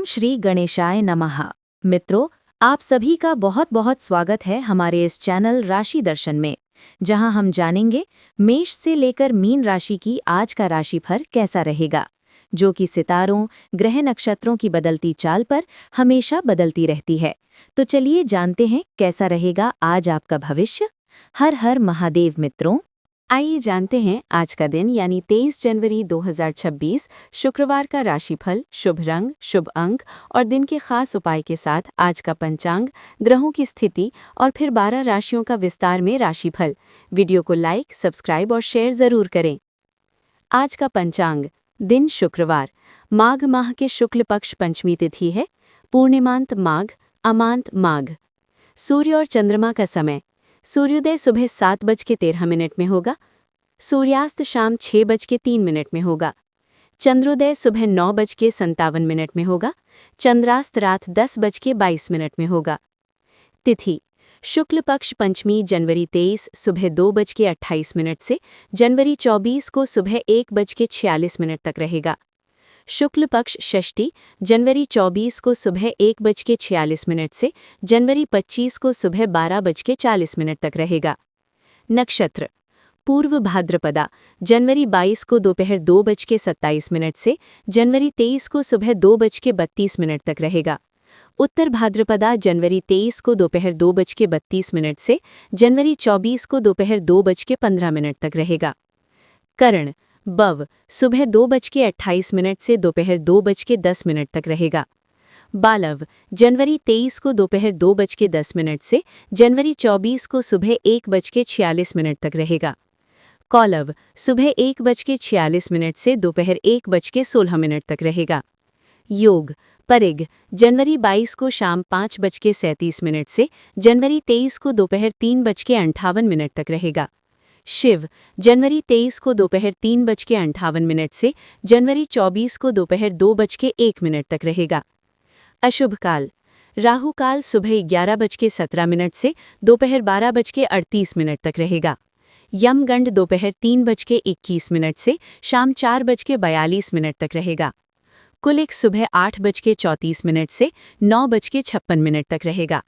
श्री गणेशाय नमः। मित्रों, आप सभी का बहुत बहुत स्वागत है हमारे इस चैनल राशि दर्शन में, जहां हम जानेंगे मेष से लेकर मीन राशि की आज का राशिफल कैसा रहेगा, जो कि सितारों, ग्रह नक्षत्रों की बदलती चाल पर हमेशा बदलती रहती है। तो चलिए जानते हैं कैसा रहेगा आज आपका भविष्य। हर हर महादेव। मित्रों, आइए जानते हैं आज का दिन यानी 23 जनवरी 2026 शुक्रवार का राशिफल, शुभ रंग, शुभ अंक और दिन के खास उपाय के साथ आज का पंचांग, ग्रहों की स्थिति और फिर 12 राशियों का विस्तार में राशिफल। वीडियो को लाइक, सब्सक्राइब और शेयर जरूर करें। आज का पंचांग। दिन शुक्रवार, माघ माह के शुक्ल पक्ष पंचमी तिथि है। पूर्णिमांत माघ, अमांत माघ। सूर्य और चंद्रमा का समय। सूर्योदय सुबह 7:13 में होगा। सूर्यास्त शाम 6:03 में होगा। चंद्रोदय सुबह 9:57 में होगा। चंद्रास्त रात 10:22 में होगा। तिथि शुक्ल पक्ष पंचमी जनवरी 23 सुबह 2:28 से जनवरी 24 को सुबह 1:46 तक रहेगा। शुक्ल पक्ष षष्ठी जनवरी 24 को सुबह 1:46 से जनवरी 25 को सुबह 12:40 तक रहेगा। नक्षत्र पूर्व भाद्रपदा जनवरी 22 को दोपहर 2:27 से जनवरी 23 को सुबह 2:32 तक रहेगा। उत्तर भाद्रपदा जनवरी 23 को दोपहर 2:32 से जनवरी 24 को दोपहर 2:15 तक रहेगा। करण बव सुबह 2:28 से दोपहर 2:10 तक रहेगा। बालव जनवरी 23 को दोपहर 2:10 से जनवरी 24 को सुबह 1:46 तक रहेगा। कौलव सुबह 1:46 से दोपहर 1:16 तक रहेगा। योग परिग जनवरी 22 को शाम 5:37 से जनवरी 23 को दोपहर 3:58 तक रहेगा। शिव जनवरी 23 को दोपहर 3:58 से जनवरी 24 को दोपहर 2:01 तक रहेगा। अशुभ काल राहु काल सुबह 11:17 से दोपहर 12:38 तक रहेगा। यमगंड दोपहर 3:21 से शाम 4:42 तक रहेगा। कुलिक सुबह 8:34 से 9:56 तक रहेगा।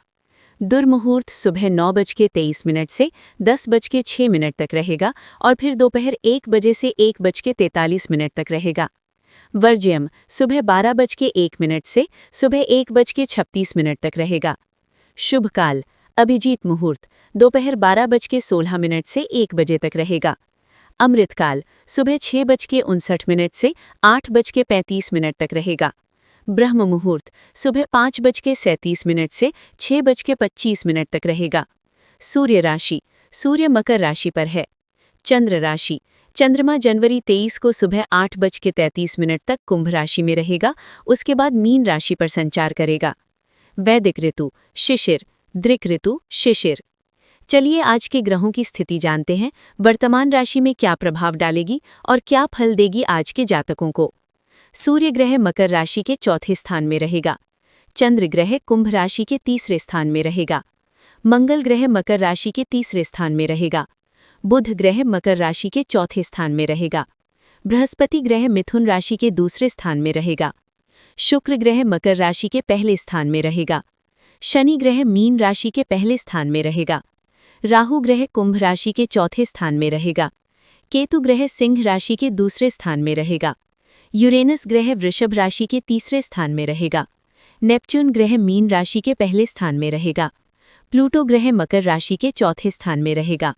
दुर्मुहूर्त सुबह 9:23 से 10:06 तक रहेगा और फिर दोपहर 1 बजे से 1:43 तक रहेगा। वर्ज्यम सुबह 12:01 से सुबह 1:36 तक रहेगा। शुभ काल अभिजीत मुहूर्त दोपहर 12:16 से 1 बजे तक रहेगा। अमृतकाल सुबह 6:59 से 8:35 तक रहेगा। ब्रह्म मुहूर्त सुबह 5:37 से 6:25 तक रहेगा। सूर्य राशि सूर्य मकर राशि पर है। चंद्र राशि चंद्रमा जनवरी 23 को सुबह 8:33 तक कुंभ राशि में रहेगा, उसके बाद मीन राशि पर संचार करेगा। वैदिक ऋतु शिशिर, दृक ऋतु शिशिर। चलिए आज के ग्रहों की स्थिति जानते हैं, वर्तमान राशि में क्या प्रभाव डालेगी और क्या फल देगी आज के जातकों को। सूर्य ग्रह मकर राशि के चौथे स्थान में रहेगा। चंद्र ग्रह कुंभ राशि के तीसरे स्थान में रहेगा। मंगल ग्रह मकर राशि के तीसरे स्थान में रहेगा। बुध ग्रह मकर राशि के चौथे स्थान में रहेगा। बृहस्पति ग्रह मिथुन राशि के दूसरे स्थान में रहेगा। शुक्र ग्रह मकर राशि के पहले स्थान में रहेगा। शनि ग्रह मीन राशि के पहले स्थान में रहेगा। राहु ग्रह कुंभ राशि के चौथे स्थान में रहेगा। केतु ग्रह सिंह राशि के दूसरे स्थान में रहेगा। यूरेनस ग्रह वृषभ राशि के तीसरे स्थान में रहेगा। नेपच्यून ग्रह मीन राशि के पहले स्थान में रहेगा। प्लूटो ग्रह मकर राशि के चौथे स्थान में रहेगा।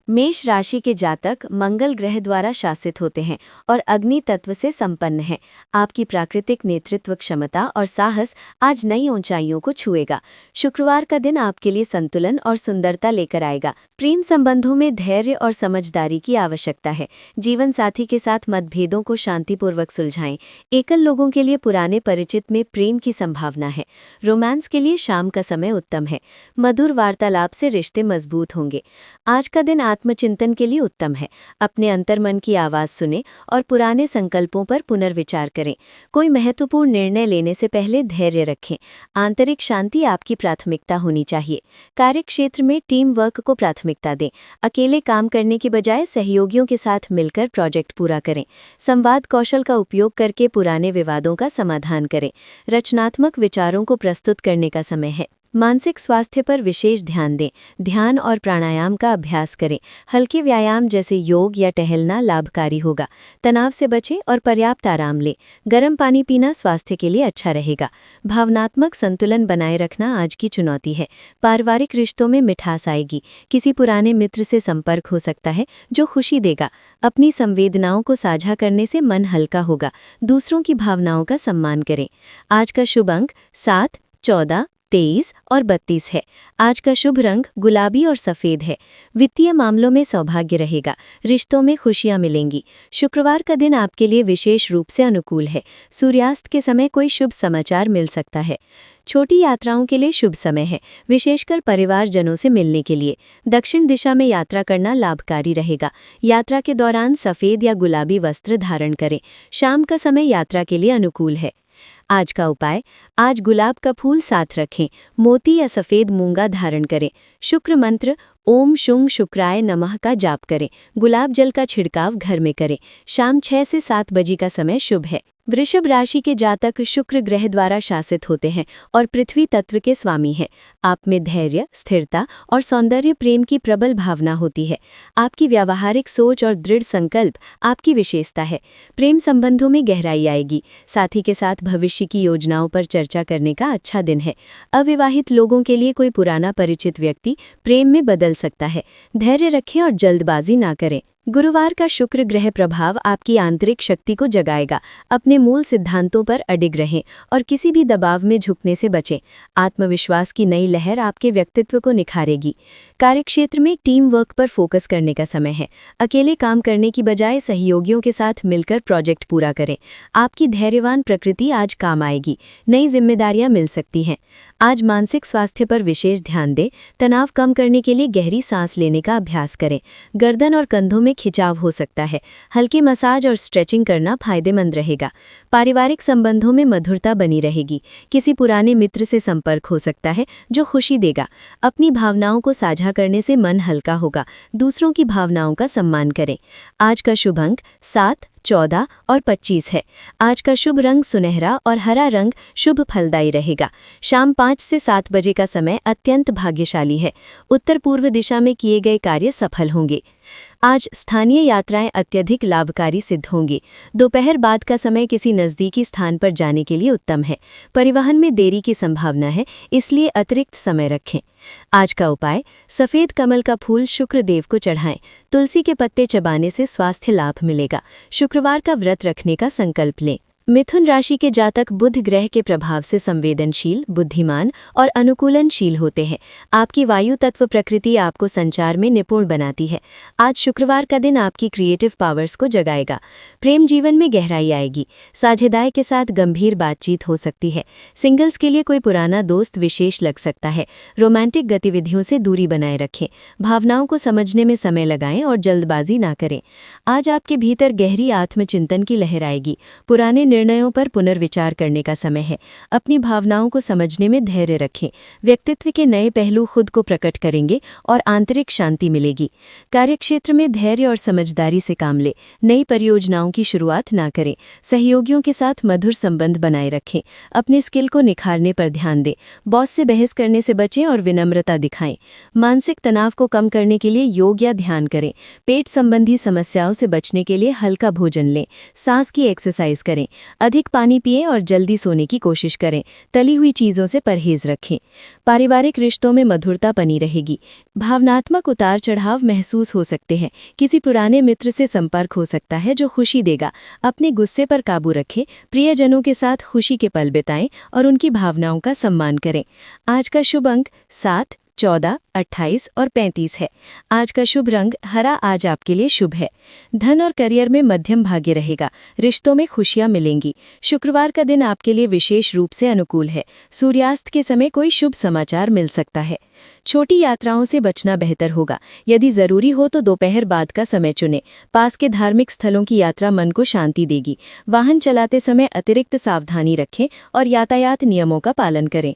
मेष राशि के जातक मंगल ग्रह द्वारा शासित होते हैं और अग्नि तत्व से संपन्न हैं। आपकी प्राकृतिक नेतृत्व क्षमता और साहस आज नई ऊंचाइयों को छुएगा। शुक्रवार का दिन आपके लिए संतुलन और सुंदरता लेकर आएगा। प्रेम संबंधों में धैर्य और समझदारी की आवश्यकता है। जीवन साथी के साथ मतभेदों को शांतिपूर्वक सुलझाएं। एकल लोगों के लिए पुराने परिचित में प्रेम की संभावना है। रोमांस के लिए शाम का समय उत्तम है। मधुर वार्तालाप से रिश्ते मजबूत होंगे। आज का दिन आत्मचिंतन के लिए उत्तम है। अपने अंतर्मन की आवाज़ सुनें और पुराने संकल्पों पर पुनर्विचार करें। कोई महत्वपूर्ण निर्णय लेने से पहले धैर्य रखें। आंतरिक शांति आपकी प्राथमिकता होनी चाहिए। कार्यक्षेत्र में टीम वर्क को प्राथमिकता दें। अकेले काम करने की बजाय सहयोगियों के साथ मिलकर प्रोजेक्ट पूरा करें। संवाद कौशल का उपयोग करके पुराने विवादों का समाधान करें। रचनात्मक विचारों को प्रस्तुत करने का समय है। मानसिक स्वास्थ्य पर विशेष ध्यान दें। ध्यान और प्राणायाम का अभ्यास करें। हल्के व्यायाम जैसे योग या टहलना लाभकारी होगा। तनाव से बचें और पर्याप्त आराम लें। गर्म पानी पीना स्वास्थ्य के लिए अच्छा रहेगा। भावनात्मक संतुलन बनाए रखना आज की चुनौती है। पारिवारिक रिश्तों में मिठास आएगी। किसी पुराने मित्र से संपर्क हो सकता है जो खुशी देगा। अपनी संवेदनाओं को साझा करने से मन हल्का होगा। दूसरों की भावनाओं का सम्मान करें। आज का शुभ अंक 7, 14, 23 और 32 है। आज का शुभ रंग गुलाबी और सफ़ेद है। वित्तीय मामलों में सौभाग्य रहेगा। रिश्तों में खुशियां मिलेंगी। शुक्रवार का दिन आपके लिए विशेष रूप से अनुकूल है। सूर्यास्त के समय कोई शुभ समाचार मिल सकता है। छोटी यात्राओं के लिए शुभ समय है, विशेषकर परिवारजनों से मिलने के लिए। दक्षिण दिशा में यात्रा करना लाभकारी रहेगा। यात्रा के दौरान सफ़ेद या गुलाबी वस्त्र धारण करें। शाम का समय यात्रा के लिए अनुकूल है। आज का उपाय, आज गुलाब का फूल साथ रखें। मोती या सफ़ेद मूंगा धारण करें। शुक्र मंत्र ओम शुंग शुक्राय नमः का जाप करें। गुलाब जल का छिड़काव घर में करें। शाम 6 से 7 बजे का समय शुभ है। वृषभ राशि के जातक शुक्र ग्रह द्वारा शासित होते हैं और पृथ्वी तत्व के स्वामी हैं। आप में धैर्य, स्थिरता और सौंदर्य प्रेम की प्रबल भावना होती है। आपकी व्यावहारिक सोच और दृढ़ संकल्प आपकी विशेषता है। प्रेम संबंधों में गहराई आएगी। साथी के साथ भविष्य की योजनाओं पर चर्चा करने का अच्छा दिन है। अविवाहित लोगों के लिए कोई पुराना परिचित व्यक्ति प्रेम में बदल सकता है। धैर्य रखें और जल्दबाजी ना करें। गुरुवार का शुक्र ग्रह प्रभाव आपकी आंतरिक शक्ति को जगाएगा। अपने मूल सिद्धांतों पर अडिग रहें और किसी भी दबाव में झुकने से बचें। आत्मविश्वास की नई लहर आपके व्यक्तित्व को निखारेगी। कार्यक्षेत्र में टीम वर्क पर फोकस करने का समय है। अकेले काम करने की बजाय सहयोगियों के साथ मिलकर प्रोजेक्ट पूरा करें। आपकी धैर्यवान प्रकृति आज काम आएगी। नई जिम्मेदारियां मिल सकती हैं। आज मानसिक स्वास्थ्य पर विशेष ध्यान दें। तनाव कम करने के लिए गहरी सांस लेने का अभ्यास करें। गर्दन और कंधों में खिंचाव हो सकता है। हल्के मसाज और स्ट्रेचिंग करना फायदेमंद रहेगा। पारिवारिक संबंधों में मधुरता बनी रहेगी। किसी पुराने मित्र से संपर्क हो सकता है जो खुशी देगा। अपनी भावनाओं को साझा करने से मन हल्का होगा। दूसरों की भावनाओं का सम्मान करें। आज का शुभ अंक 7, 14 और 25 है। आज का शुभ रंग सुनहरा और हरा रंग शुभ फलदायी रहेगा। शाम 5 से 7 बजे का समय अत्यंत भाग्यशाली है। उत्तर पूर्व दिशा में किए गए कार्य सफल होंगे। आज स्थानीय यात्राएं अत्यधिक लाभकारी सिद्ध होंगी। दोपहर बाद का समय किसी नज़दीकी स्थान पर जाने के लिए उत्तम है। परिवहन में देरी की संभावना है, इसलिए अतिरिक्त समय रखें। आज का उपाय, सफ़ेद कमल का फूल शुक्र देव को चढ़ाएं। तुलसी के पत्ते चबाने से स्वास्थ्य लाभ मिलेगा। शुक्रवार का व्रत रखने का संकल्प लें। मिथुन राशि के जातक बुध ग्रह के प्रभाव से संवेदनशील, बुद्धिमान और अनुकूलनशील होते हैं। आपकी वायु तत्व प्रकृति आपको संचार में निपुण बनाती है। आज शुक्रवार का दिन आपकी क्रिएटिव पावर्स को जगाएगा। प्रेम जीवन में गहराई आएगी। साझेदार के साथ गंभीर बातचीत हो सकती है। सिंगल्स के लिए कोई पुराना दोस्त विशेष लग सकता है। रोमांटिक गतिविधियों से दूरी बनाए रखें। भावनाओं को समझने में समय लगाएं और जल्दबाजी ना करें। आज आपके भीतर गहरी आत्मचिंतन की लहर आएगी। पुराने निर्णयों पर पुनर्विचार करने का समय है। अपनी भावनाओं को समझने में धैर्य रखें। व्यक्तित्व के नए पहलू खुद को प्रकट करेंगे और आंतरिक शांति मिलेगी। कार्यक्षेत्र में धैर्य और समझदारी से काम लें। नई परियोजनाओं की शुरुआत ना करें। सहयोगियों के साथ मधुर संबंध बनाए रखें। अपने स्किल को निखारने पर ध्यान दें। बॉस से बहस करने से बचें और विनम्रता दिखाएं। मानसिक तनाव को कम करने के लिए योग या ध्यान करें। पेट संबंधी समस्याओं से बचने के लिए हल्का भोजन लें। सांस की एक्सरसाइज करें। अधिक पानी पिएं और जल्दी सोने की कोशिश करें। तली हुई चीज़ों से परहेज रखें। पारिवारिक रिश्तों में मधुरता बनी रहेगी। भावनात्मक उतार चढ़ाव महसूस हो सकते हैं। किसी पुराने मित्र से संपर्क हो सकता है जो खुशी देगा। अपने गुस्से पर काबू रखें। प्रियजनों के साथ खुशी के पल बिताएं और उनकी भावनाओं का सम्मान करें। आज का शुभ अंक 7, 14, 28 और 35 है। आज का शुभ रंग हरा आज आपके लिए शुभ है। धन और करियर में मध्यम भाग्य रहेगा। रिश्तों में खुशियां मिलेंगी। शुक्रवार का दिन आपके लिए विशेष रूप से अनुकूल है। सूर्यास्त के समय कोई शुभ समाचार मिल सकता है। छोटी यात्राओं से बचना बेहतर होगा। यदि जरूरी हो तो दोपहर बाद का समय चुनें। पास के धार्मिक स्थलों की यात्रा मन को शांति देगी। वाहन चलाते समय अतिरिक्त सावधानी रखें और यातायात नियमों का पालन करें।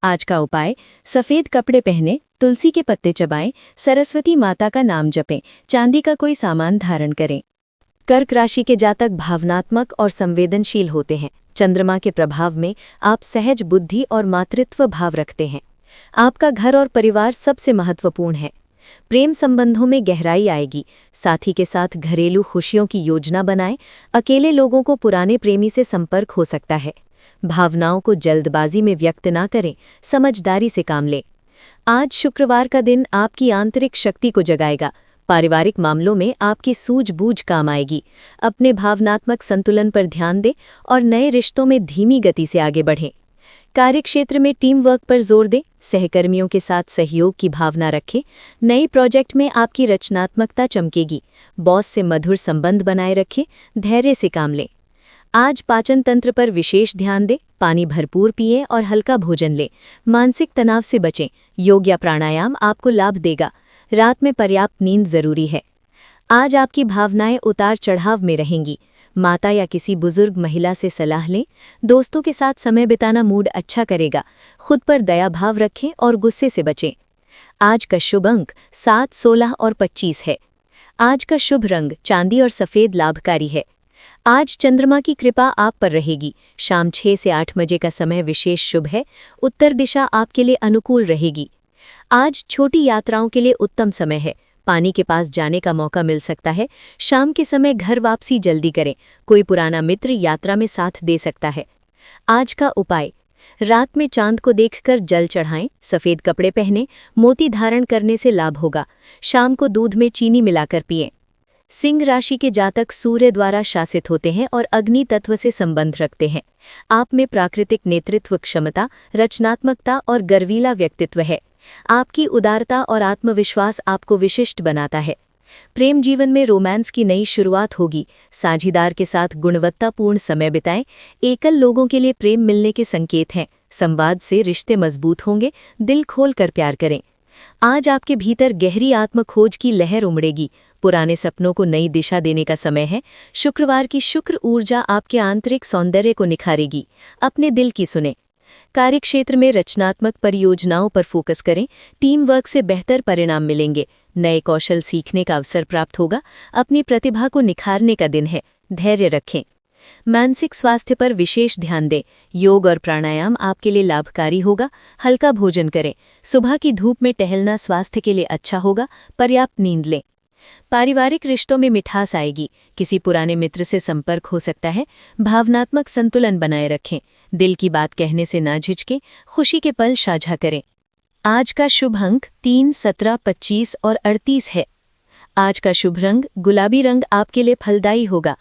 आज का उपाय, सफेद कपड़े पहने, तुलसी के पत्ते चबाएं, सरस्वती माता का नाम जपें, चांदी का कोई सामान धारण करें। कर्क राशि के जातक भावनात्मक और संवेदनशील होते हैं। चंद्रमा के प्रभाव में आप सहज बुद्धि और मातृत्व भाव रखते हैं। आपका घर और परिवार सबसे महत्वपूर्ण है। प्रेम संबंधों में गहराई आएगी। साथी के साथ घरेलू खुशियों की योजना बनाएं। अकेले लोगों को पुराने प्रेमी से संपर्क हो सकता है। भावनाओं को जल्दबाजी में व्यक्त ना करें, समझदारी से काम लें। आज शुक्रवार का दिन आपकी आंतरिक शक्ति को जगाएगा। पारिवारिक मामलों में आपकी सूझबूझ काम आएगी। अपने भावनात्मक संतुलन पर ध्यान दें और नए रिश्तों में धीमी गति से आगे बढ़ें। कार्यक्षेत्र में टीम वर्क पर जोर दें, सहकर्मियों के साथ सहयोग की भावना रखें। नई प्रोजेक्ट में आपकी रचनात्मकता चमकेगी। बॉस से मधुर संबंध बनाए रखें, धैर्य से काम लें। आज पाचन तंत्र पर विशेष ध्यान दें, पानी भरपूर पिएं और हल्का भोजन लें। मानसिक तनाव से बचें। योग या प्राणायाम आपको लाभ देगा। रात में पर्याप्त नींद जरूरी है। आज आपकी भावनाएं उतार चढ़ाव में रहेंगी। माता या किसी बुजुर्ग महिला से सलाह लें। दोस्तों के साथ समय बिताना मूड अच्छा करेगा। खुद पर दया भाव रखें और गुस्से से बचें। आज का शुभ अंक 7, 16 और 25 है। आज का शुभ रंग चांदी और सफ़ेद लाभकारी है। आज चंद्रमा की कृपा आप पर रहेगी। शाम 6 से 8 बजे का समय विशेष शुभ है। उत्तर दिशा आपके लिए अनुकूल रहेगी। आज छोटी यात्राओं के लिए उत्तम समय है। पानी के पास जाने का मौका मिल सकता है। शाम के समय घर वापसी जल्दी करें। कोई पुराना मित्र यात्रा में साथ दे सकता है। आज का उपाय, रात में चांद को देखकर जल चढ़ाएं, सफ़ेद कपड़े पहनें, मोती धारण करने से लाभ होगा। शाम को दूध में चीनी मिलाकर पिएं। सिंह राशि के जातक सूर्य द्वारा शासित होते हैं और अग्नि तत्व से संबंध रखते हैं। आप में प्राकृतिक नेतृत्व क्षमता, रचनात्मकता और गर्वीला व्यक्तित्व है। आपकी उदारता और आत्मविश्वास आपको विशिष्ट बनाता है। प्रेम जीवन में रोमांस की नई शुरुआत होगी। साझीदार के साथ गुणवत्तापूर्ण समय बिताएं। एकल लोगों के लिए प्रेम मिलने के संकेत हैं। संवाद से रिश्ते मजबूत होंगे। दिल खोलकर प्यार करें। आज आपके भीतर गहरी आत्मखोज की लहर उमड़ेगी। पुराने सपनों को नई दिशा देने का समय है। शुक्रवार की शुक्र ऊर्जा आपके आंतरिक सौंदर्य को निखारेगी। अपने दिल की सुने। कार्यक्षेत्र में रचनात्मक परियोजनाओं पर फोकस करें। टीम वर्क से बेहतर परिणाम मिलेंगे। नए कौशल सीखने का अवसर प्राप्त होगा। अपनी प्रतिभा को निखारने का दिन है। धैर्य रखें। मानसिक स्वास्थ्य पर विशेष ध्यान दें। योग और प्राणायाम आपके लिए लाभकारी होगा। हल्का भोजन करें। सुबह की धूप में टहलना स्वास्थ्य के लिए अच्छा होगा। पर्याप्त नींद लें। पारिवारिक रिश्तों में मिठास आएगी। किसी पुराने मित्र से संपर्क हो सकता है। भावनात्मक संतुलन बनाए रखें। दिल की बात कहने से ना झिझकें। खुशी के पल साझा करें। आज का शुभ अंक 3, 17, 25 और 38 है। आज का शुभ रंग गुलाबी रंग आपके लिए फलदायी होगा।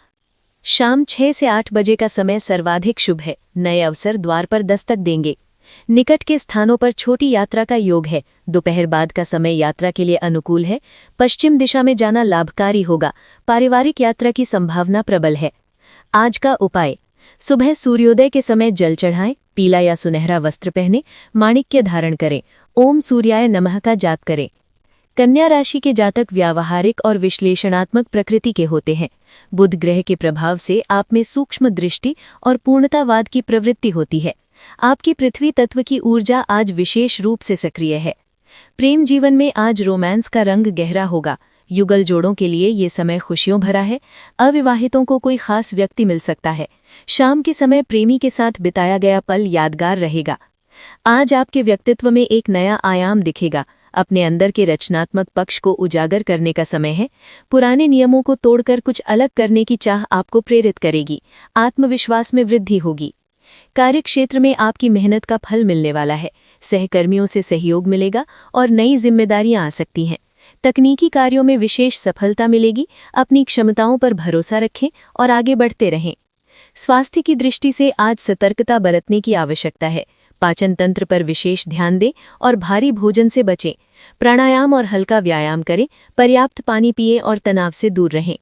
शाम 6 से 8 बजे का समय सर्वाधिक शुभ है। नए अवसर द्वार पर दस्तक देंगे। निकट के स्थानों पर छोटी यात्रा का योग है। दोपहर बाद का समय यात्रा के लिए अनुकूल है। पश्चिम दिशा में जाना लाभकारी होगा। पारिवारिक यात्रा की संभावना प्रबल है। आज का उपाय, सुबह सूर्योदय के समय जल चढ़ाएं, पीला या सुनहरा वस्त्र पहने, माणिक्य धारण करें, ओम सूर्याय नमः का जाप करें। कन्या राशि के जातक व्यावहारिक और विश्लेषणात्मक प्रकृति के होते हैं। बुध ग्रह के प्रभाव से आप में सूक्ष्म दृष्टि और पूर्णतावाद की प्रवृत्ति होती है। आपकी पृथ्वी तत्व की ऊर्जा आज विशेष रूप से सक्रिय है। प्रेम जीवन में आज रोमांस का रंग गहरा होगा। युगल जोड़ों के लिए ये समय खुशियों भरा है। अविवाहितों को कोई खास व्यक्ति मिल सकता है। शाम के समय प्रेमी के साथ बिताया गया पल यादगार रहेगा। आज आपके व्यक्तित्व में एक नया आयाम दिखेगा। अपने अंदर के रचनात्मक पक्ष को उजागर करने का समय है। पुराने नियमों को तोड़कर कुछ अलग करने की चाह आपको प्रेरित करेगी। आत्मविश्वास में वृद्धि होगी। कार्यक्षेत्र में आपकी मेहनत का फल मिलने वाला है। सहकर्मियों से सहयोग मिलेगा और नई जिम्मेदारियां आ सकती हैं। तकनीकी कार्यों में विशेष सफलता मिलेगी। अपनी क्षमताओं पर भरोसा रखें और आगे बढ़ते रहें। स्वास्थ्य की दृष्टि से आज सतर्कता बरतने की आवश्यकता है। पाचन तंत्र पर विशेष ध्यान दें और भारी भोजन से बचें। प्राणायाम और हल्का व्यायाम करें। पर्याप्त पानी पिएं और तनाव से दूर रहें।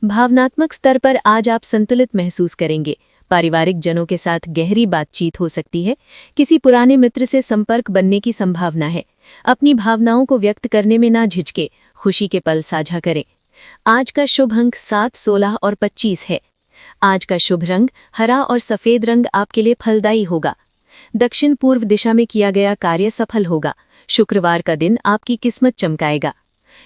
भावनात्मक स्तर पर आज आप संतुलित महसूस करेंगे। पारिवारिक जनों के साथ गहरी बातचीत हो सकती है। किसी पुराने मित्र से संपर्क बनने की संभावना है। अपनी भावनाओं को व्यक्त करने में ना झिझके, खुशी के पल साझा करें। आज का शुभ अंक 7, 16 और 25 है। आज का शुभ रंग हरा और सफेद रंग आपके लिए फलदायी होगा। दक्षिण पूर्व दिशा में किया गया कार्य सफल होगा। शुक्रवार का दिन आपकी किस्मत चमकाएगा।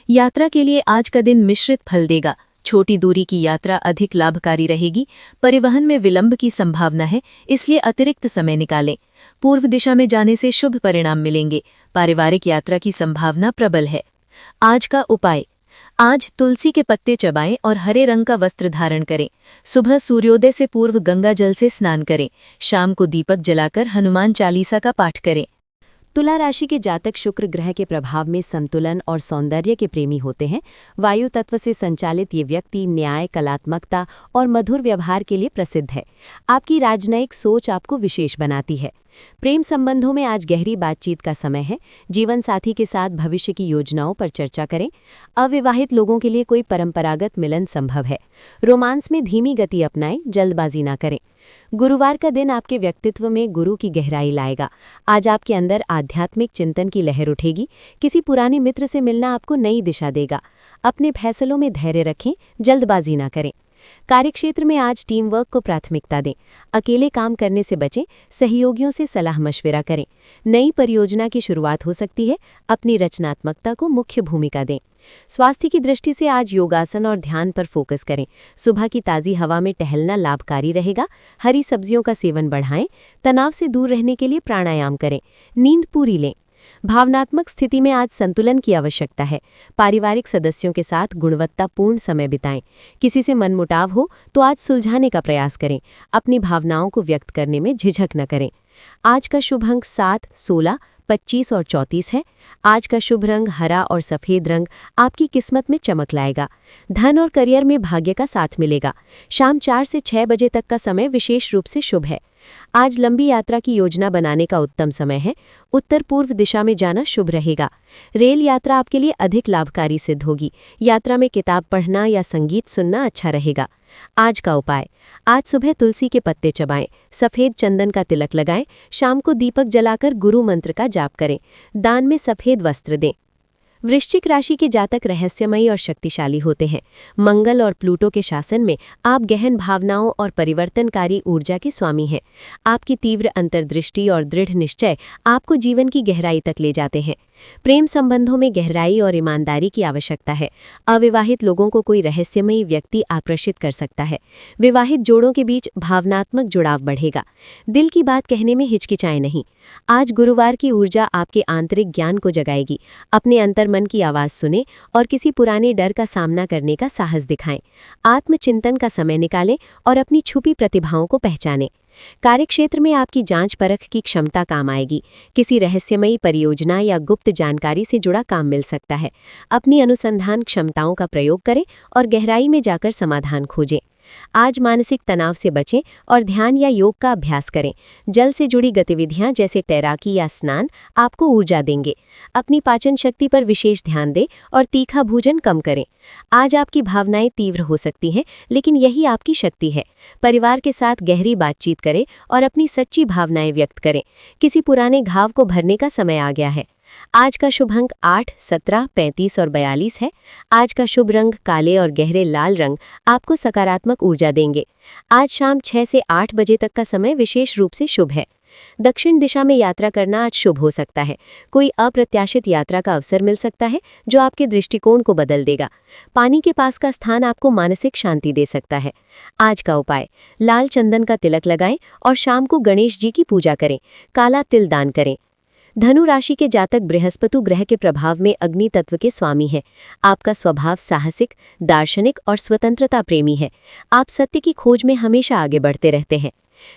यात्रा के लिए आज का दिन मिश्रित फल देगा। छोटी दूरी की यात्रा अधिक लाभकारी रहेगी। परिवहन में विलंब की संभावना है, इसलिए अतिरिक्त समय निकालें। पूर्व दिशा में जाने से शुभ परिणाम मिलेंगे। पारिवारिक यात्रा की संभावना प्रबल है। आज का उपाय, आज तुलसी के पत्ते चबाएं और हरे रंग का वस्त्र धारण करें। सुबह सूर्योदय से पूर्व गंगा जल से स्नान करें। शाम को दीपक जलाकर हनुमान चालीसा का पाठ करें। तुला राशि के जातक शुक्र ग्रह के प्रभाव में संतुलन और सौंदर्य के प्रेमी होते हैं। वायु तत्व से संचालित ये व्यक्ति न्याय, कलात्मकता और मधुर व्यवहार के लिए प्रसिद्ध है। आपकी राजनयिक सोच आपको विशेष बनाती है। प्रेम संबंधों में आज गहरी बातचीत का समय है। जीवन साथी के साथ भविष्य की योजनाओं पर चर्चा करें। अविवाहित लोगों के लिए कोई परंपरागत मिलन संभव है। रोमांस में धीमी गति अपनाएं, जल्दबाजी ना करें। गुरुवार का दिन आपके व्यक्तित्व में गुरु की गहराई लाएगा। आज आपके अंदर आध्यात्मिक चिंतन की लहर उठेगी। किसी पुराने मित्र से मिलना आपको नई दिशा देगा। अपने फैसलों में धैर्य रखें, जल्दबाजी ना करें। कार्यक्षेत्र में आज टीम वर्क को प्राथमिकता दें। अकेले काम करने से बचें, सहयोगियों से सलाह मशविरा करें। नई परियोजना की शुरुआत हो सकती है। अपनी रचनात्मकता को मुख्य भूमिका दें। स्वास्थ्य की दृष्टि से आज योगासन और ध्यान पर फोकस करें। सुबह की ताज़ी हवा में टहलना लाभकारी रहेगा। हरी सब्जियों का सेवन बढ़ाएं। तनाव से दूर रहने के लिए प्राणायाम करें। नींद पूरी लें। भावनात्मक स्थिति में आज संतुलन की आवश्यकता है। पारिवारिक सदस्यों के साथ गुणवत्तापूर्ण समय बिताएं। किसी से मनमुटाव हो तो आज सुलझाने का प्रयास करें। अपनी भावनाओं को व्यक्त करने में झिझक न करें। आज का शुभ अंक 7, 16, 25 और 34 है। आज का शुभ रंग हरा और सफेद रंग आपकी किस्मत में चमक लाएगा। धन और करियर में भाग्य का साथ मिलेगा। शाम 4 से 6 बजे तक का समय विशेष रूप से शुभ है। आज लंबी यात्रा की योजना बनाने का उत्तम समय है। उत्तर पूर्व दिशा में जाना शुभ रहेगा। रेल यात्रा आपके लिए अधिक लाभकारी सिद्ध होगी। यात्रा में किताब पढ़ना या संगीत सुनना अच्छा रहेगा। आज का उपाय, आज सुबह तुलसी के पत्ते चबाएं, सफेद चंदन का तिलक लगाएं। शाम को दीपक जलाकर गुरु मंत्र का जाप करें। दान में सफेद वस्त्र दें। वृश्चिक राशि के जातक रहस्यमयी और शक्तिशाली होते हैं। मंगल और प्लूटो के शासन में आप गहन भावनाओं और परिवर्तनकारी ऊर्जा के स्वामी हैं। आपकी तीव्र अंतर्दृष्टि और दृढ़ निश्चय आपको जीवन की गहराई तक ले जाते हैं। प्रेम संबंधों में गहराई और ईमानदारी की आवश्यकता है। अविवाहित लोगों को कोई रहस्यमयी व्यक्ति आकर्षित कर सकता है। विवाहित जोड़ों के बीच भावनात्मक जुड़ाव बढ़ेगा। दिल की बात कहने में हिचकिचाएं नहीं। आज गुरुवार की ऊर्जा आपके आंतरिक ज्ञान को जगाएगी। अपने अंतर्मन की आवाज़ सुनें और किसी पुराने डर का सामना करने का साहस दिखाएं। आत्मचिंतन का समय निकालें और अपनी छुपी प्रतिभाओं को पहचानें। कार्यक्षेत्र में आपकी जांच परख की क्षमता काम आएगी। किसी रहस्यमयी परियोजना या गुप्त जानकारी से जुड़ा काम मिल सकता है। अपनी अनुसंधान क्षमताओं का प्रयोग करें और गहराई में जाकर समाधान खोजें। आज मानसिक तनाव से बचें और ध्यान या योग का अभ्यास करें। जल से जुड़ी गतिविधियां जैसे तैराकी या स्नान आपको ऊर्जा देंगे। अपनी पाचन शक्ति पर विशेष ध्यान दें और तीखा भोजन कम करें। आज आपकी भावनाएं तीव्र हो सकती हैं, लेकिन यही आपकी शक्ति है। परिवार के साथ गहरी बातचीत करें और अपनी सच्ची भावनाएं व्यक्त करें। किसी पुराने घाव को भरने का समय आ गया है। आज का शुभ अंक 8, 17, 35 और 42 है। आज का शुभ रंग काले और गहरे लाल रंग आपको सकारात्मक ऊर्जा देंगे। आज शाम 6 से 8 बजे तक का समय विशेष रूप से शुभ है। दक्षिण दिशा में यात्रा करना आज शुभ हो सकता है। कोई अप्रत्याशित यात्रा का अवसर मिल सकता है जो आपके दृष्टिकोण को बदल देगा। पानी के पास का स्थान आपको मानसिक शांति दे सकता है। आज का उपाय, लाल चंदन का तिलक लगाएं और शाम को गणेश जी की पूजा करें। काला तिल दान करें। धनु राशि के जातक बृहस्पति ग्रह के प्रभाव में अग्नि तत्व के स्वामी है। आपका स्वभाव साहसिक, दार्शनिक और स्वतंत्रता प्रेमी है। आप सत्य की खोज में हमेशा आगे बढ़ते रहते हैं।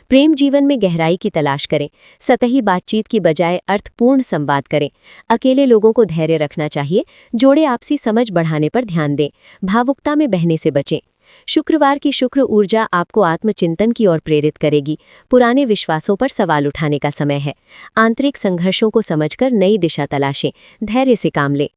प्रेम जीवन में गहराई की तलाश करें। सतही बातचीत की बजाय अर्थपूर्ण संवाद करें। अकेले लोगों को धैर्य रखना चाहिए। जोड़े आपसी समझ बढ़ाने पर ध्यान दें। भावुकता में बहने से बचें। शुक्रवार की शुक्र ऊर्जा आपको आत्मचिंतन की ओर प्रेरित करेगी। पुराने विश्वासों पर सवाल उठाने का समय है। आंतरिक संघर्षों को समझकर नई दिशा तलाशें। धैर्य से काम लें।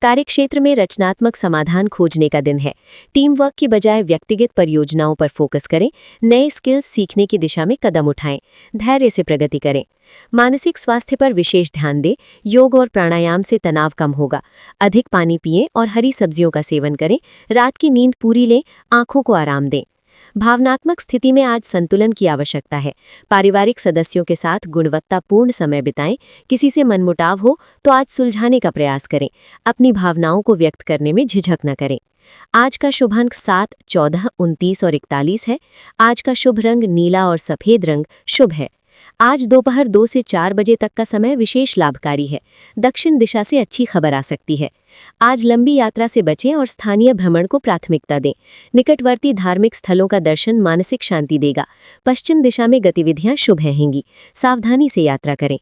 कार्यक्षेत्र में रचनात्मक समाधान खोजने का दिन है। टीम वर्क की बजाय व्यक्तिगत परियोजनाओं पर फोकस करें, नए स्किल्स सीखने की दिशा में कदम उठाएं, धैर्य से प्रगति करें। मानसिक स्वास्थ्य पर विशेष ध्यान दें, योग और प्राणायाम से तनाव कम होगा। अधिक पानी पिएं और हरी सब्जियों का सेवन करें, रात की नींद पूरी लें, आंखों को आराम दें। भावनात्मक स्थिति में आज संतुलन की आवश्यकता है। पारिवारिक सदस्यों के साथ गुणवत्तापूर्ण समय बिताएं। किसी से मनमुटाव हो तो आज सुलझाने का प्रयास करें। अपनी भावनाओं को व्यक्त करने में झिझक न करें। आज का शुभ अंक 7, 14, 29 और 41 है। आज का शुभ रंग नीला और सफेद रंग शुभ है। आज दोपहर 2 से 4 बजे तक का समय विशेष लाभकारी है। दक्षिण दिशा से अच्छी खबर आ सकती है। आज लंबी यात्रा से बचें और स्थानीय भ्रमण को प्राथमिकता दें। निकटवर्ती धार्मिक स्थलों का दर्शन मानसिक शांति देगा। पश्चिम दिशा में गतिविधियां शुभ रहेंगी। सावधानी से यात्रा करें।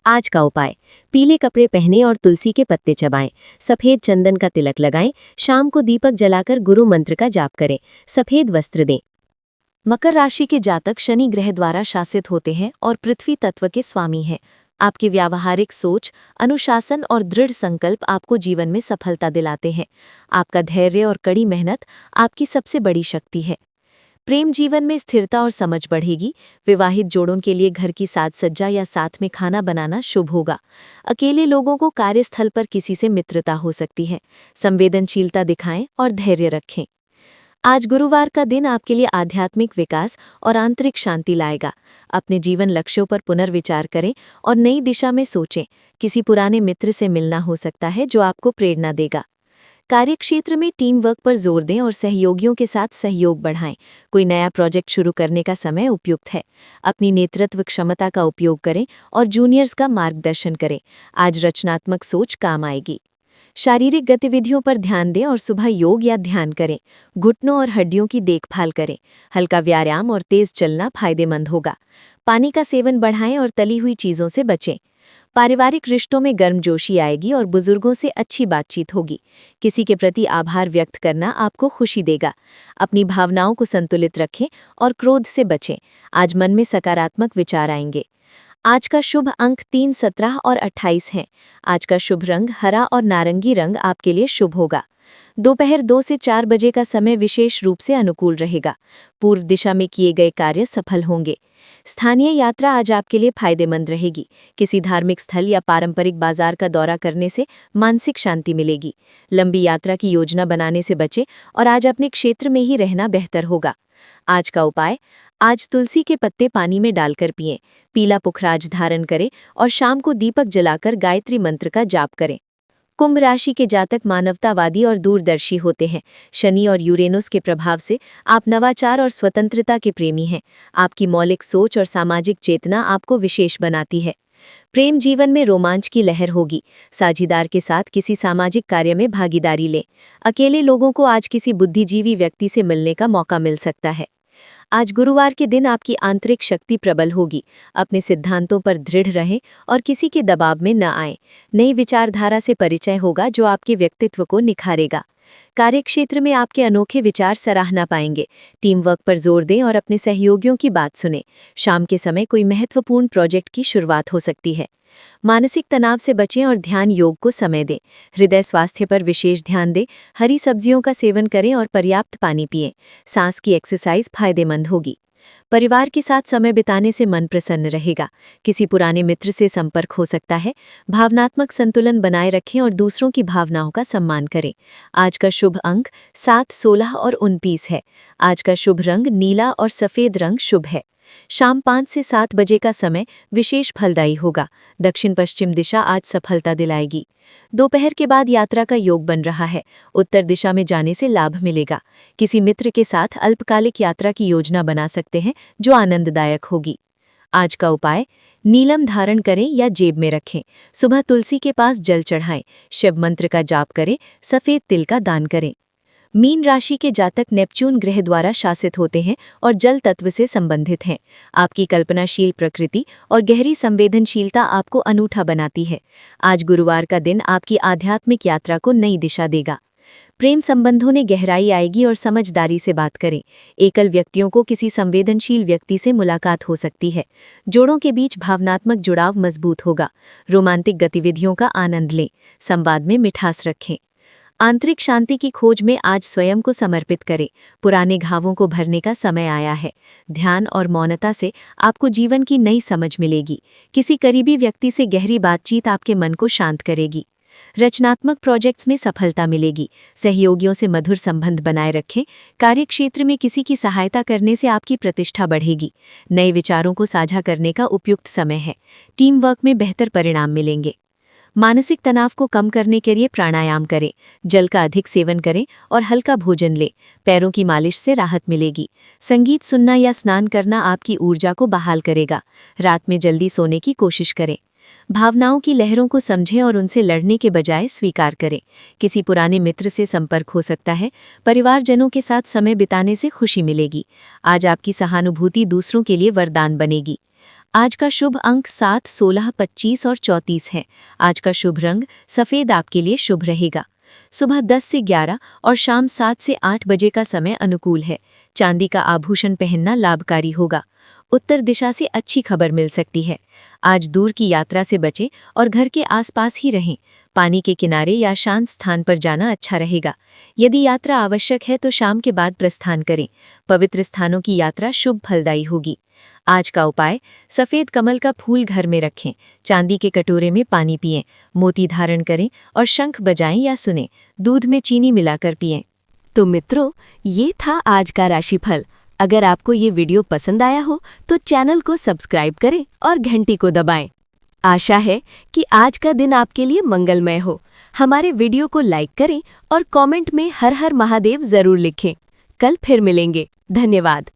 आज का उपाय, पीले कपड़े पहनें और तुलसी के पत्ते चबाएं। सफेद चंदन का तिलक लगाएं। शाम को दीपक जलाकर गुरु मंत्र का जाप करें। सफेद वस्त्र दें। मकर राशि के जातक शनि ग्रह द्वारा शासित होते हैं और पृथ्वी तत्व के स्वामी हैं। आपकी व्यावहारिक सोच, अनुशासन और दृढ़ संकल्प आपको जीवन में सफलता दिलाते हैं। आपका धैर्य और कड़ी मेहनत आपकी सबसे बड़ी शक्ति है। प्रेम जीवन में स्थिरता और समझ बढ़ेगी। विवाहित जोड़ों के लिए घर की साज सज्जा या साथ में खाना बनाना शुभ होगा। अकेले लोगों को कार्यस्थल पर किसी से मित्रता हो सकती है। संवेदनशीलता दिखाएं और धैर्य रखें। आज गुरुवार का दिन आपके लिए आध्यात्मिक विकास और आंतरिक शांति लाएगा। अपने जीवन लक्ष्यों पर पुनर्विचार करें और नई दिशा में सोचें। किसी पुराने मित्र से मिलना हो सकता है जो आपको प्रेरणा देगा। कार्यक्षेत्र में टीम वर्क पर जोर दें और सहयोगियों के साथ सहयोग बढ़ाएं। कोई नया प्रोजेक्ट शुरू करने का समय उपयुक्त है। अपनी नेतृत्व क्षमता का उपयोग करें और जूनियर्स का मार्गदर्शन करें। आज रचनात्मक सोच काम आएगी। शारीरिक गतिविधियों पर ध्यान दें और सुबह योग या ध्यान करें। घुटनों और हड्डियों की देखभाल करें। हल्का व्यायाम और तेज चलना फायदेमंद होगा। पानी का सेवन बढ़ाएं और तली हुई चीज़ों से बचें। पारिवारिक रिश्तों में गर्मजोशी आएगी और बुजुर्गों से अच्छी बातचीत होगी। किसी के प्रति आभार व्यक्त करना आपको खुशी देगा। अपनी भावनाओं को संतुलित रखें और क्रोध से बचें। आज मन में सकारात्मक विचार आएंगे। आज का शुभ अंक 3, 17 और 28 हैं। आज का शुभ रंग हरा और नारंगी रंग आपके लिए शुभ होगा। दोपहर 2 से 4 बजे का समय विशेष रूप से अनुकूल रहेगा। पूर्व दिशा में किए गए कार्य सफल होंगे। स्थानीय यात्रा आज आपके लिए फायदेमंद रहेगी। किसी धार्मिक स्थल या पारंपरिक बाजार का दौरा करने से मानसिक शांति मिलेगी। लंबी यात्रा की योजना बनाने से बचें और आज अपने क्षेत्र में ही रहना बेहतर होगा। आज का उपाय, आज तुलसी के पत्ते पानी में डालकर पिएं। पीला पुखराज धारण करें और शाम को दीपक जलाकर गायत्री मंत्र का जाप करें। कुंभ राशि के जातक मानवतावादी और दूरदर्शी होते हैं। शनि और यूरेनस के प्रभाव से आप नवाचार और स्वतंत्रता के प्रेमी हैं। आपकी मौलिक सोच और सामाजिक चेतना आपको विशेष बनाती है। प्रेम जीवन में रोमांच की लहर होगी। साझीदार के साथ किसी सामाजिक कार्य में भागीदारी लें। अकेले लोगों को आज किसी बुद्धिजीवी व्यक्ति से मिलने का मौका मिल सकता है। आज गुरुवार के दिन आपकी आंतरिक शक्ति प्रबल होगी। अपने सिद्धांतों पर दृढ़ रहें और किसी के दबाव में न आएं। नई विचारधारा से परिचय होगा जो आपके व्यक्तित्व को निखारेगा। कार्यक्षेत्र में आपके अनोखे विचार सराहना पाएंगे। टीम वर्क पर जोर दें और अपने सहयोगियों की बात सुनें। शाम के समय कोई महत्वपूर्ण प्रोजेक्ट की शुरुआत हो सकती है। मानसिक तनाव से बचें और ध्यान योग को समय दें। हृदय स्वास्थ्य पर विशेष ध्यान दें। हरी सब्जियों का सेवन करें और पर्याप्त पानी पिएं। सांस की एक्सरसाइज फायदेमंद होगी। परिवार के साथ समय बिताने से मन प्रसन्न रहेगा। किसी पुराने मित्र से संपर्क हो सकता है। भावनात्मक संतुलन बनाए रखें और दूसरों की भावनाओं का सम्मान करें। आज का शुभ अंक 7, 16 और 29 है। आज का शुभ रंग नीला और सफेद रंग शुभ है। शाम 5 से 7 बजे का समय विशेष फलदायी होगा। दक्षिण पश्चिम दिशा आज सफलता दिलाएगी। दोपहर के बाद यात्रा का योग बन रहा है। उत्तर दिशा में जाने से लाभ मिलेगा। किसी मित्र के साथ अल्पकालिक यात्रा की योजना बना सकते हैं जो आनंददायक होगी। आज का उपाय, नीलम धारण करें या जेब में रखें। सुबह तुलसी के पास जल चढ़ाएं। शिव मंत्र का जाप करें। सफेद तिल का दान करें। मीन राशि के जातक नेपच्यून ग्रह द्वारा शासित होते हैं और जल तत्व से संबंधित हैं। आपकी कल्पनाशील प्रकृति और गहरी संवेदनशीलता आपको अनूठा बनाती है। आज गुरुवार का दिन आपकी आध्यात्मिक यात्रा को नई दिशा देगा। प्रेम संबंधों में गहराई आएगी और समझदारी से बात करें। एकल व्यक्तियों को किसी संवेदनशील व्यक्ति से मुलाकात हो सकती है। जोड़ों के बीच भावनात्मक जुड़ाव मजबूत होगा। रोमांटिक गतिविधियों का आनंद लें। संवाद में मिठास रखें। आंतरिक शांति की खोज में आज स्वयं को समर्पित करें। पुराने घावों को भरने का समय आया है। ध्यान और मौनता से आपको जीवन की नई समझ मिलेगी। किसी करीबी व्यक्ति से गहरी बातचीत आपके मन को शांत करेगी। रचनात्मक प्रोजेक्ट्स में सफलता मिलेगी। सहयोगियों से मधुर संबंध बनाए रखें। कार्यक्षेत्र में किसी की सहायता करने से आपकी प्रतिष्ठा बढ़ेगी। नए विचारों को साझा करने का उपयुक्त समय है। टीम वर्क में बेहतर परिणाम मिलेंगे। मानसिक तनाव को कम करने के लिए प्राणायाम करें। जल का अधिक सेवन करें और हल्का भोजन लें। पैरों की मालिश से राहत मिलेगी। संगीत सुनना या स्नान करना आपकी ऊर्जा को बहाल करेगा। रात में जल्दी सोने की कोशिश करें। भावनाओं की लहरों को समझें और उनसे लड़ने के बजाय स्वीकार करें। किसी पुराने मित्र से संपर्क हो सकता है। परिवारजनों के साथ समय बिताने से खुशी मिलेगी। आज आपकी सहानुभूति दूसरों के लिए वरदान बनेगी। आज का शुभ अंक 7, 16, 25 और 34 है। आज का शुभ रंग सफ़ेद आपके लिए शुभ रहेगा। सुबह 10 से 11 और शाम 7 से 8 बजे का समय अनुकूल है। चांदी का आभूषण पहनना लाभकारी होगा। उत्तर दिशा से अच्छी खबर मिल सकती है। आज दूर की यात्रा से बचें और घर के आसपास ही रहें। पानी के किनारे या शांत स्थान पर जाना अच्छा रहेगा। यदि यात्रा आवश्यक है तो शाम के बाद प्रस्थान करें। पवित्र स्थानों की यात्रा शुभ फलदायी होगी। आज का उपाय, सफ़ेद कमल का फूल घर में रखें। चांदी के कटोरे में पानी पिएं। मोती धारण करें और शंख बजाएं या सुनें। दूध में चीनी मिलाकर पिएं। तो मित्रों, ये था आज का राशिफल। अगर आपको ये वीडियो पसंद आया हो तो चैनल को सब्सक्राइब करें और घंटी को दबाएं। आशा है कि आज का दिन आपके लिए मंगलमय हो। हमारे वीडियो को लाइक करें और कमेंट में हर हर महादेव जरूर लिखें। कल फिर मिलेंगे। धन्यवाद।